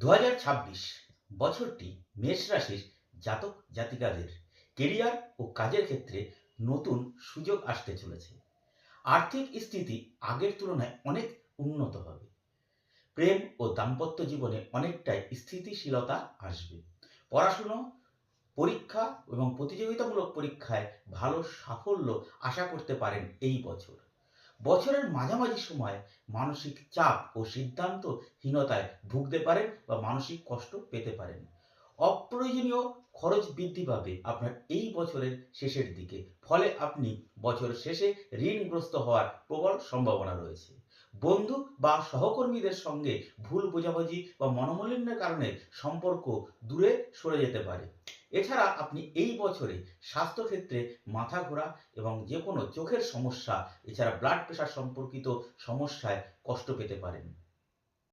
2026 বছরটি মেষ রাশির জাতক জাতিকাদের কেরিয়ার ও কাজের ক্ষেত্রে নতুন সুযোগ আসতে চলেছে। আর্থিক স্থিতি আগের তুলনায় অনেক উন্নত হবে। প্রেম ও দাম্পত্য জীবনে অনেকটাই স্থিতিশীলতা আসবে। পড়াশুনো, পরীক্ষা এবং প্রতিযোগিতামূলক পরীক্ষায় ভালো সাফল্য আশা করতে পারেন এই বছর। বছরের মাঝামাঝি সময়ে মানসিক চাপ ও সিদ্ধান্তহীনতায় ভুগতে পারেন বা মানসিক কষ্ট পেতে পারেন। অপ্রয়োজনীয় খরচ বৃদ্ধি পাবে আপনার এই বছরের শেষের দিকে। ফলে আপনি বছর শেষে ঋণগ্রস্ত হওয়ার প্রবল সম্ভাবনা রয়েছে। বন্ধু বা সহকর্মীদের সঙ্গে ভুল বোঝাবুঝি বা মনোমালিন্যের কারণে সম্পর্ক দূরে সরে যেতে পারে। এছাড়া আপনি এই বছরে স্বাস্থ্যক্ষেত্রে মাথা ঘোরা এবং যে কোনো চোখের সমস্যা, এছাড়া ব্লাড প্রেশার সম্পর্কিত সমস্যায় কষ্ট পেতে পারেন।